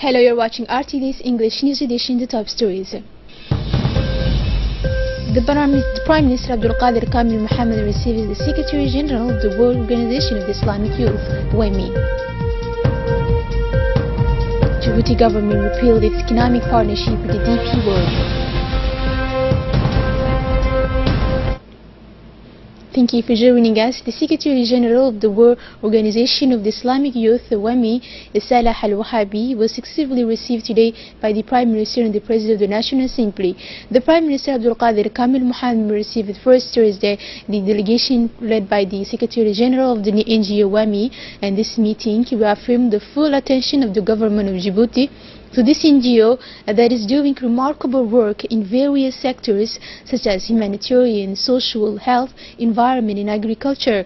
Hello, you're watching RTD's English News Edition, the top stories. The Prime Minister Abdul Qadir Kamil Mohammed receives the Secretary General of the World Organization of the Islamic Youth, WEMI. Djibouti government repealed its economic partnership with the DP World. Thank you for joining us. The Secretary General of the World Organization of the Islamic Youth, WEMI, Salah Al-Wahabi, was successfully received today by the Prime Minister and the President of the National Assembly. The Prime Minister Abdul Qadir Kamil Mohammed received first Thursday the delegation led by the Secretary General of the NGO WEMI, and this meeting reaffirmed the full attention of the government of Djibouti to this NGO that is doing remarkable work in various sectors such as humanitarian, social, health, environment and agriculture.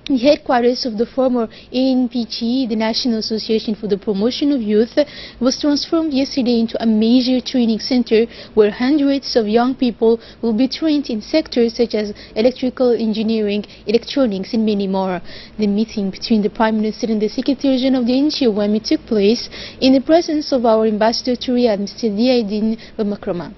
The headquarters of the former ANPG, the National Association for the Promotion of Youth, was transformed yesterday into a major training center where hundreds of young people will be trained in sectors such as electrical engineering, electronics and many more. The meeting between the Prime Minister and the Secretary General of the NGO WEMI took place in the presence of our Ambassador to Riyadh, Mr. Diaidin Makrama.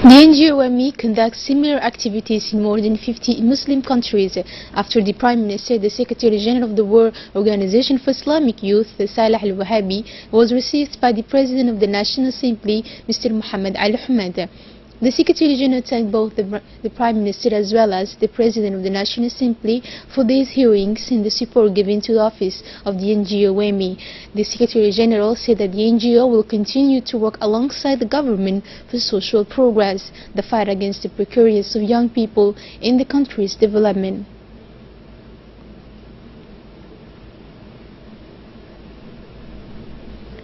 The NGO WEMI conducts similar activities in more than 50 Muslim countries. After the Prime Minister, the Secretary General of the World Organization for Islamic Youth, Salah Al-Wahabi, was received by the President of the National Assembly, Mr. Mohammed Al-Ahmed. The Secretary General thanked both the Prime Minister as well as the President of the National Assembly for these hearings and the support given to the office of the NGO WEMI. The Secretary General said that the NGO will continue to work alongside the government for social progress, the fight against the precarious of young people in the country's development.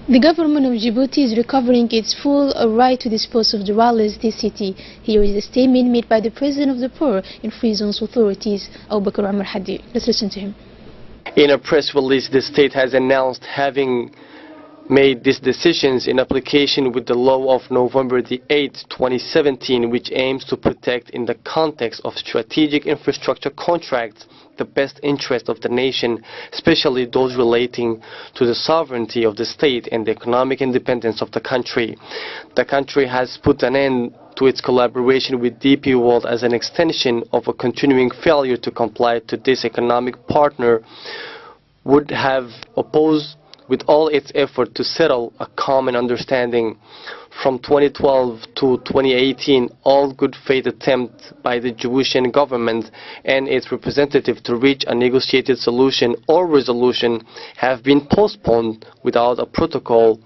The government of Djibouti is recovering its full right to dispose of the rallies this city. Here is a statement made by the President of the Poor and Free Zones Authorities, Abu Bakr Amr Hadi. Let's listen to him. In a press release, the state has announced having made these decisions in application with the law of November the 8th, 2017, which aims to protect in the context of strategic infrastructure contracts the best interest of the nation, especially those relating to the sovereignty of the state and the economic independence of the country. The country has put an end to its collaboration with DP World as an extension of a continuing failure to comply to this economic partner would have opposed with all its effort to settle a common understanding. From 2012 to 2018, all good faith attempts by the Djiboutian government and its representative to reach a negotiated solution or resolution have been postponed without a protocol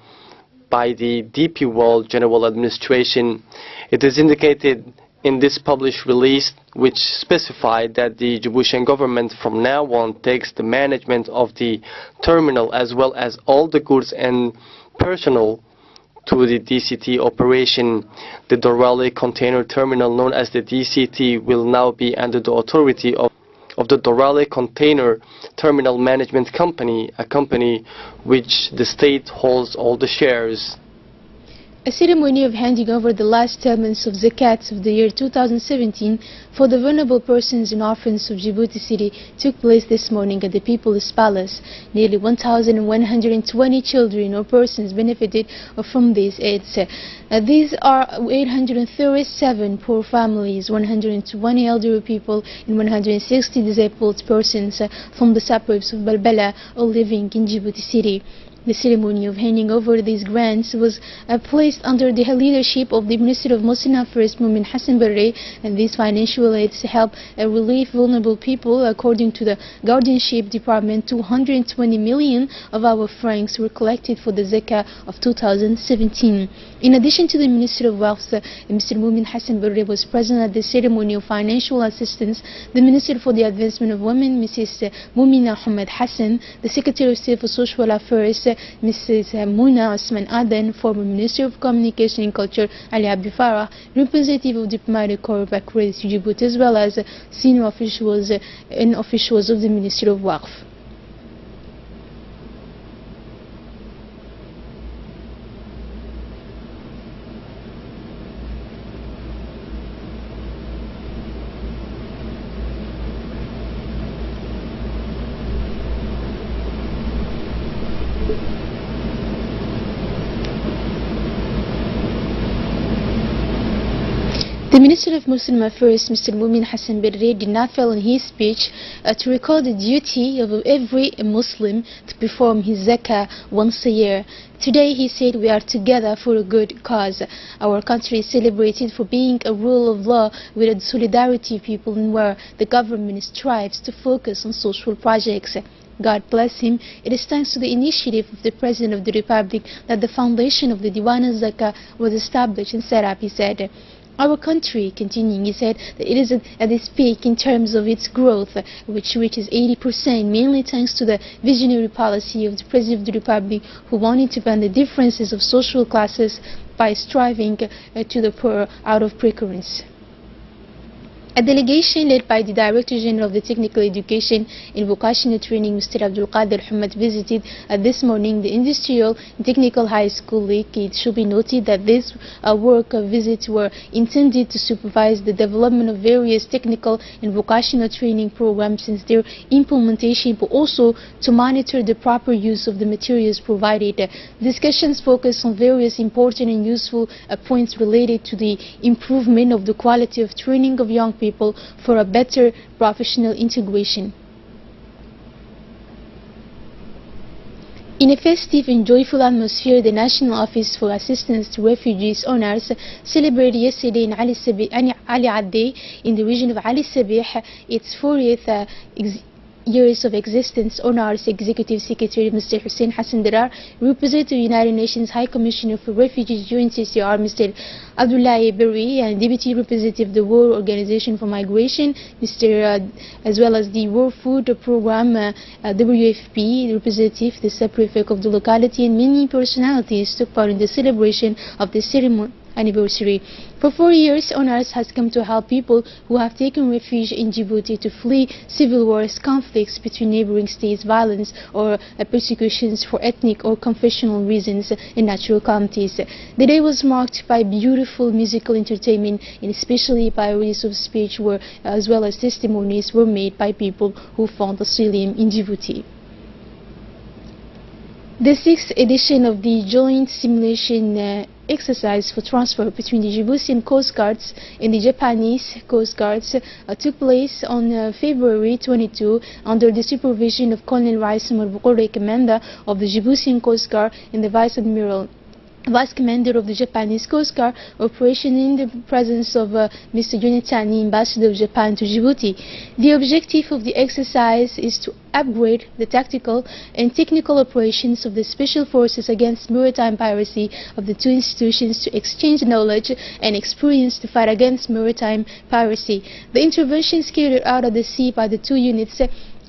by the DP World General Administration. It is indicated in this published release, which specified that the Djiboutian government from now on takes the management of the terminal as well as all the goods and personnel to the DCT operation. The Dorale container terminal, known as the DCT, will now be under the authority of the Dorale Container Terminal Management Company, a company which the state holds all the shares. A ceremony of handing over the last elements of Zakat of the year 2017 for the vulnerable persons and orphans of Djibouti City took place this morning at the People's Palace. Nearly 1,120 children or persons benefited from these aids. These are 837 poor families, 120 elderly people and 160 disabled persons from the suburbs of Balbala, all living in Djibouti City. The ceremony of handing over these grants was placed under the leadership of the Minister of Muslim Affairs, Mumin Hassan Barre, and these financial aids help relieve vulnerable people. According to the Guardianship Department, 220 million of our francs were collected for the Zakah of 2017. In addition to the Minister of Wealth, Mr. Mumin Hassan Barre was present at the ceremony of financial assistance. The Minister for the Advancement of Women, Mrs. Mumina Ahmed Hassan, the Secretary of State for Social Affairs, Mrs. Muna Osman Aden, former Minister of Communication and Culture, Ali Abdi Farah, representative of Diplomatic Corps accredited to Djibouti, as well as senior officials and officials of the Ministry of Waqf. The Minister of Muslim Affairs, Mr. Mumin Hassan Barre, did not fail in his speech to recall the duty of every Muslim to perform his zakah once a year. Today, he said, we are together for a good cause. Our country is celebrated for being a rule of law with a solidarity of people, and where the government strives to focus on social projects. God bless him. It is thanks to the initiative of the President of the Republic that the foundation of the Diwan al-Zakah was established and set up, he said. Our country, continuing, he said, that it is at its peak in terms of its growth, which reaches 80%, mainly thanks to the visionary policy of the President of the Republic, who wanted to bend the differences of social classes by striving to the poor out of precarious. A delegation led by the Director General of the Technical Education and Vocational Training, Mr. Abdul Qadir Hamad, visited this morning the Industrial and Technical High School Lake. It should be noted that these work visits were intended to supervise the development of various technical and vocational training programs since their implementation, but also to monitor the proper use of the materials provided. Discussions focused on various important and useful points related to the improvement of the quality of training of young people for a better professional integration. In a festive and joyful atmosphere, the National Office for Assistance to Refugees (ONARS) celebrated yesterday in Ali Adde, in the region of Ali Sabih, its 40th years of existence. ONARS Executive Secretary Mr. Hussein Hassan Dirar, represented the United Nations High Commissioner for Refugees UNHCR Mr. Abdullahi Berri, and Deputy Representative of the World Organization for Migration as well as the World Food Program WFP representative, the sub-prefect of the locality, and many personalities took part in the celebration of the ceremony anniversary. For 4 years, ONARS has come to help people who have taken refuge in Djibouti to flee civil wars, conflicts between neighboring states, violence or persecutions for ethnic or confessional reasons, and natural calamities. The day was marked by beautiful musical entertainment, and especially by readings of speech, as well as testimonies were made by people who found asylum in Djibouti. The 6th edition of the joint simulation exercise for transfer between the Djiboutian Coast Guards and the Japanese Coast Guards took place on February 22 under the supervision of Colonel Rais Marbukore, Commander of the Djiboutian Coast Guard, and the Vice Commander of the Japanese Coast Guard operation, in the presence of Mr. Yonetani, Ambassador of Japan to Djibouti. The objective of the exercise is to upgrade the tactical and technical operations of the Special Forces against maritime piracy of the two institutions, to exchange knowledge and experience to fight against maritime piracy. The interventions carried out at the sea by the two units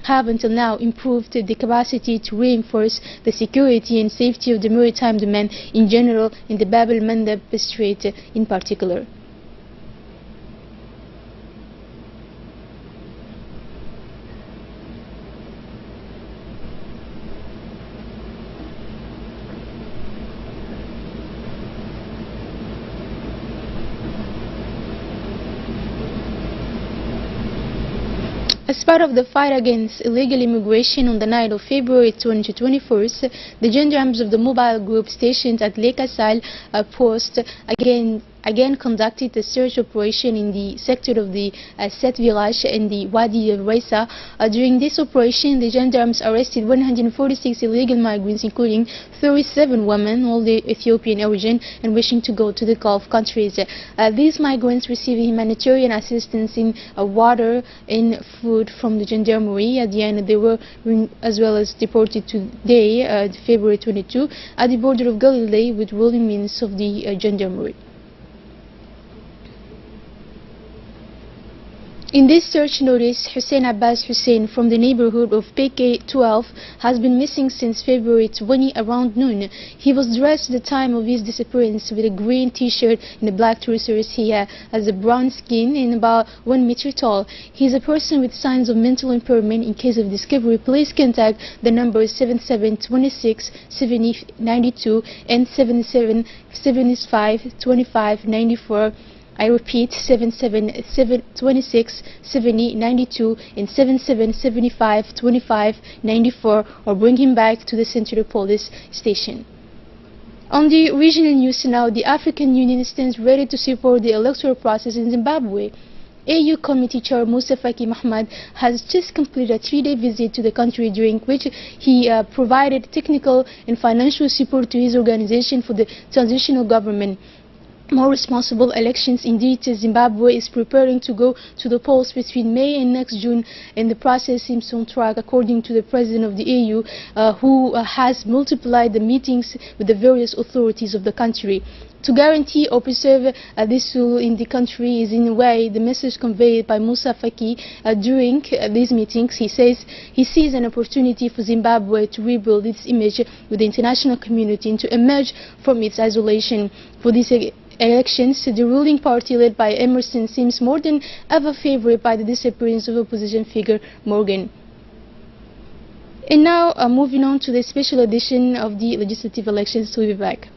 have until now improved the capacity to reinforce the security and safety of the maritime domain in general, in the Bab el-Mandeb Strait in particular. As part of the fight against illegal immigration, on the night of February 2024, the gendarmes of the mobile group stationed at Lake Assal post again again conducted a search operation in the sector of the Set village in the Wadi al-Raisa. During this operation, the gendarmes arrested 146 illegal migrants, including 37 women, all the Ethiopian origin and wishing to go to the Gulf countries. These migrants received humanitarian assistance in water and food from the gendarmerie. At the end, they were as well as deported today, February 22, at the border of Galilee with rolling means of the gendarmerie. In this search notice, Hussein Abbas Hussein from the neighborhood of PK12 has been missing since February 20 around noon. He was dressed at the time of his disappearance with a green t-shirt and a black trousers. He has a brown skin and about 1 meter tall. He is a person with signs of mental impairment. In case of discovery, please contact the numbers 7726 7092 and 7775 2594. I repeat, 7726 7092 and 7775 2594, or bring him back to the Central Police Station. On the regional news now, the African Union stands ready to support the electoral process in Zimbabwe. AU Committee Chair Musa Faki Mohamed has just completed a 3-day visit to the country, during which he provided technical and financial support to his organization for the transitional government. More responsible elections. Indeed, Zimbabwe is preparing to go to the polls between May and next June, and the process seems on track, according to the president of the AU, who has multiplied the meetings with the various authorities of the country. To guarantee or preserve this rule in the country is in a way the message conveyed by Musa Faki during these meetings. He says he sees an opportunity for Zimbabwe to rebuild its image with the international community and to emerge from its isolation. For this elections, the ruling party led by Emerson seems more than ever favored by the disappearance of opposition figure Morgan. And now moving on to the special edition of the legislative elections. We'll be back.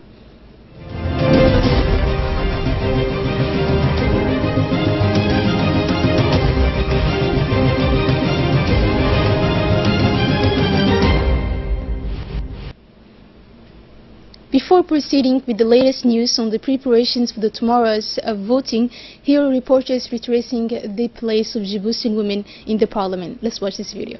Before proceeding with the latest news on the preparations for the tomorrow's voting, here are reporters retracing the place of Djiboutian women in the parliament. Let's watch this video.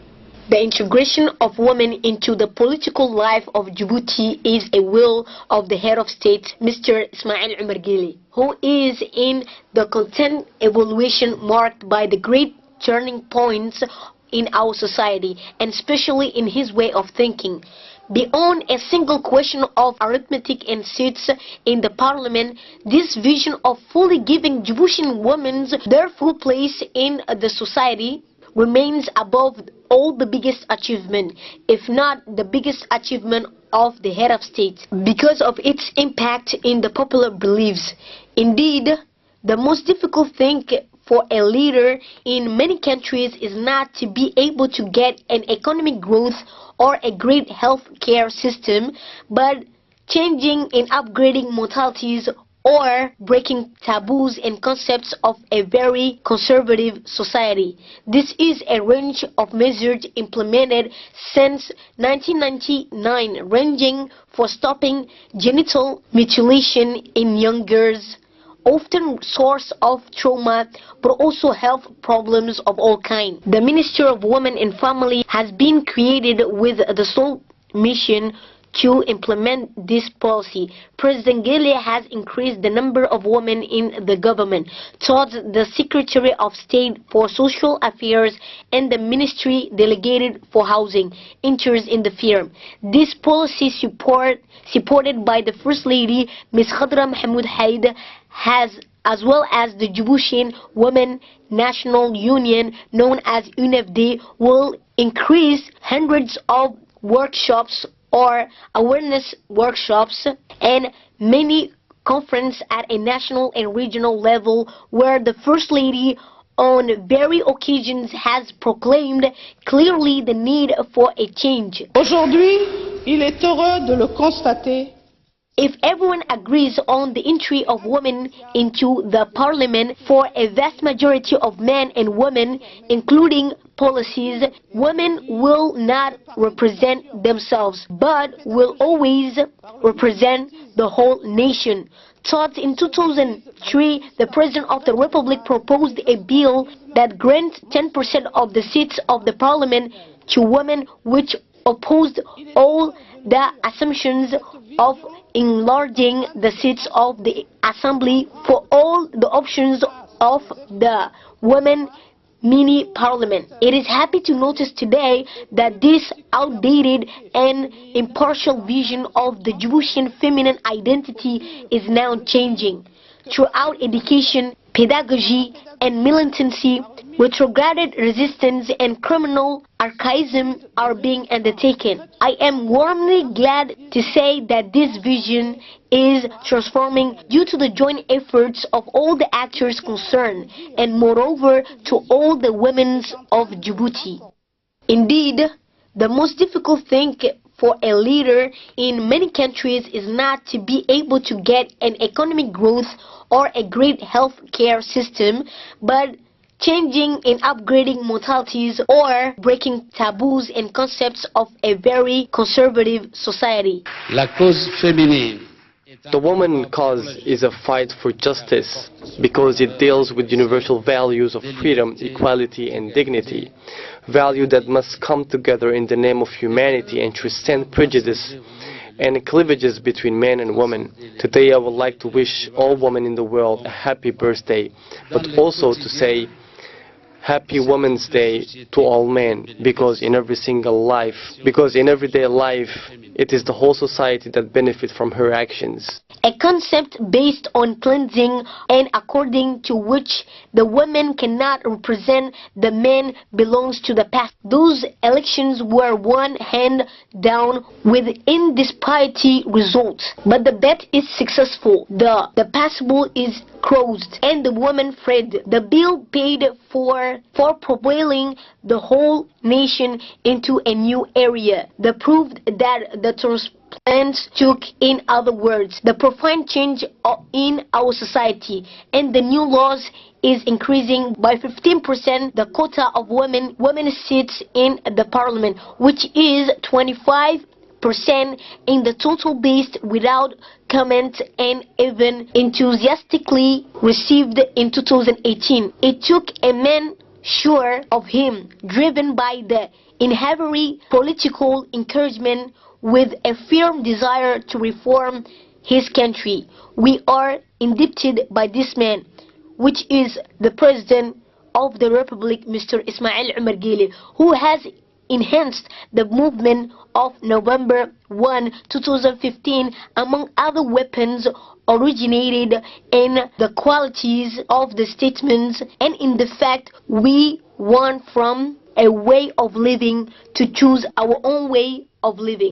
The integration of women into the political life of Djibouti is a will of the head of state, Mr. Ismail Omar Guelleh, who is in the content evaluation marked by the great turning points in our society, and especially in his way of thinking. Beyond a single question of arithmetic and seats in the parliament, this vision of fully giving Djiboutian women their full place in the society remains above all the biggest achievement, if not the biggest achievement of the head of state, because of its impact in the popular beliefs. Indeed, the most difficult thing for a leader in many countries is not to be able to get an economic growth or a great health care system, but changing and upgrading modalities or breaking taboos and concepts of a very conservative society. This is a range of measures implemented since 1999, ranging for stopping genital mutilation in young girls, often source of trauma, but also health problems of all kinds. The Ministry of Women and Family has been created with the sole mission to implement this policy. President Guelleh has increased the number of women in the government, towards the Secretary of State for Social Affairs and the Ministry delegated for Housing enters in the firm. This policy supported by the First Lady, Ms. Khadra Mahmoud Haid, has, as well as the Djiboutian Women National Union, known as UNFD, will increase hundreds of workshops or awareness workshops and many conferences at a national and regional level, where the First Lady on various occasions has proclaimed clearly the need for a change. Aujourd'hui, il est heureux de le constater. If everyone agrees on the entry of women into the parliament for a vast majority of men and women, including policies, women will not represent themselves, but will always represent the whole nation. thought in 2003, the President of the Republic proposed a bill that grants 10% of the seats of the parliament to women, which opposed all the assumptions of enlarging the seats of the assembly for all the options of the women mini parliament. It is happy to notice today that this outdated and impartial vision of the Djiboutian feminine identity is now changing. Throughout education, pedagogy, and militancy, retrograded resistance and criminal archaism are being undertaken. I am warmly glad to say that this vision is transforming due to the joint efforts of all the actors concerned, and moreover to all the women of Djibouti. Indeed, the most difficult thing for a leader in many countries is not to be able to get an economic growth or a great health care system, but changing and upgrading modalities or breaking taboos and concepts of a very conservative society. La cause féminine. The woman cause is a fight for justice because it deals with universal values of freedom, equality and dignity, values that must come together in the name of humanity and transcend prejudice and cleavages between men and women. Today I would like to wish all women in the world a happy birthday, but also to say Happy Women's Day to all men, because in everyday life, it is the whole society that benefits from her actions. A concept based on cleansing and according to which the women cannot represent the men belongs to the past. Those elections were won hand down with indisparity results. But the bet is successful. The passable is closed and the women freed. The bill paid for propelling the whole nation into a new area. That proved that the transplants took, in other words, the profound change in our society, and the new laws is increasing by 15% the quota of women seats in the parliament, which is 25% in the total base, without comment and even enthusiastically received in 2018. It took a man sure of him, driven by the inherent political encouragement, with a firm desire to reform his country. We are indebted by this man, which is the President of the Republic, Mr. Ismail Omar Guelleh, who has enhanced the movement of November 1, 2015, among other weapons originated in the qualities of the statements and in the fact we want from a way of living to choose our own way of living.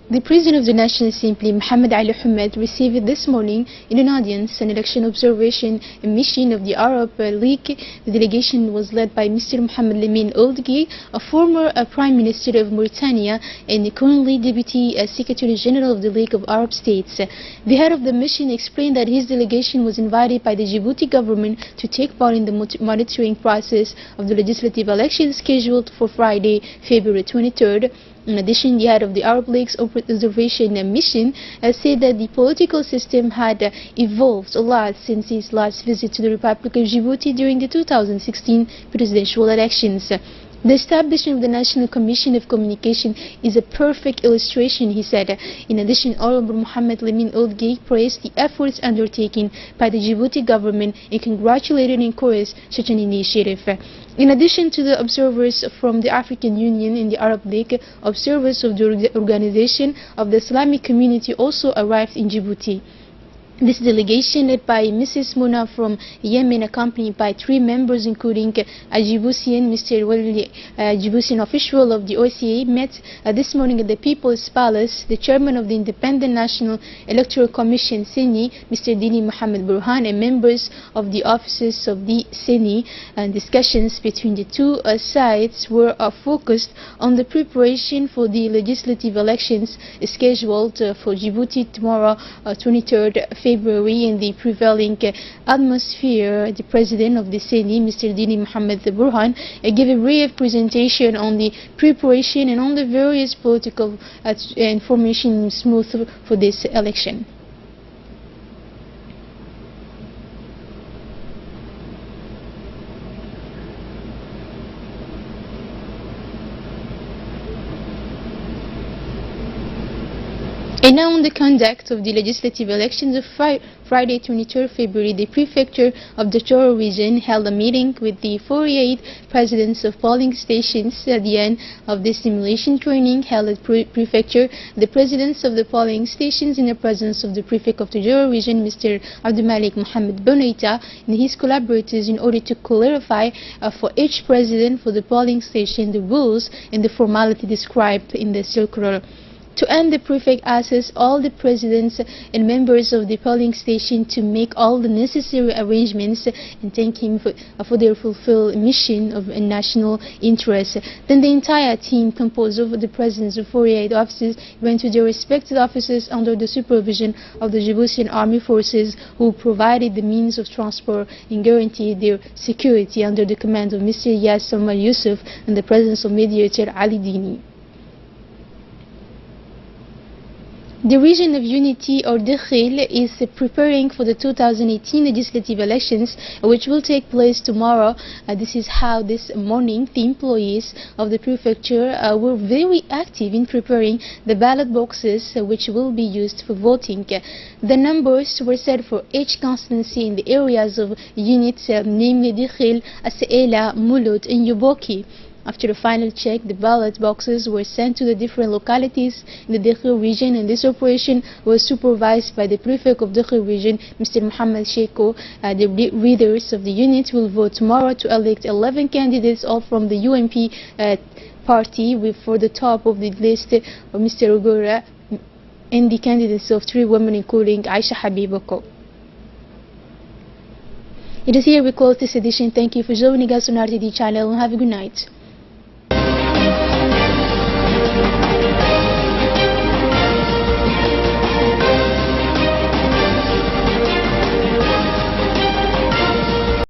The President of the National Assembly, Mohamed Ali Hamed, received this morning in an audience an election observation mission of the Arab League. The delegation was led by Mr. Mohamed Lamine Ould Gueye, a former Prime Minister of Mauritania and currently Deputy Secretary General of the League of Arab States. The head of the mission explained that his delegation was invited by the Djibouti government to take part in the monitoring process of the legislative elections scheduled for Friday, February 23rd. In addition, the head of the Arab League's observation mission said that the political system had evolved a lot since his last visit to the Republic of Djibouti during the 2016 presidential elections. The establishment of the National Commission of Communication is a perfect illustration, he said. In addition, Honorable Mohamed Lamine Ould Gueye praised the efforts undertaken by the Djibouti government and congratulated and encouraged such an initiative. In addition to the observers from the African Union and the Arab League, observers of the Organization of the Islamic Community also arrived in Djibouti. This delegation, led by Mrs. Muna from Yemen, accompanied by 3 members including a Djiboutian, Mr. Wali, a Djiboutian official of the OCA, met this morning at the People's Palace the chairman of the Independent National Electoral Commission, CENI, Mr. Dini Mohamed Burhan, and members of the offices of the CENI. And discussions between the two sides were focused on the preparation for the legislative elections scheduled for Djibouti tomorrow, 23rd February. In the prevailing atmosphere, the president of the CENI, Mr. Dini Mohamed Burhan, gave a brief presentation on the preparation and on the various political information smooth for this election. And now on the conduct of the legislative elections of Friday 23rd February, the prefecture of the Toro region held a meeting with the 48 presidents of polling stations. At the end of the simulation training held at prefecture, the presidents of the polling stations, in the presence of the prefect of the Toro region, Mr. Abdulmalik Mohammed Bonaita, and his collaborators, in order to clarify for each president for the polling station the rules and the formality described in the circular. To end, the prefect asks all the presidents and members of the polling station to make all the necessary arrangements and thank him for their fulfilled mission of national interest. Then the entire team, composed of the presidents of 48 officers, went to their respective offices under the supervision of the Djiboutian Army Forces, who provided the means of transport and guaranteed their security under the command of Mr. Yas Omar Yusuf and the presence of mediator Ali Dini. The region of Unity, or Dakhil, is preparing for the 2018 legislative elections, which will take place tomorrow. This is how this morning the employees of the prefecture were very active in preparing the ballot boxes which will be used for voting. The numbers were set for each constituency in the areas of Unit, namely Dakhil, Asaela, Mulud, and Yuboki. After the final check, the ballot boxes were sent to the different localities in the Dakhil region, and this operation was supervised by the prefect of Dakhil region, Mr. Mohammed Sheiko. The leaders of the unit will vote tomorrow to elect 11 candidates, all from the UMP party, for the top of the list of Mr. Ogura, and the candidates of 3 women, including Aisha Habibako. It is here we close this edition. Thank you for joining us on RTD channel, and have a good night.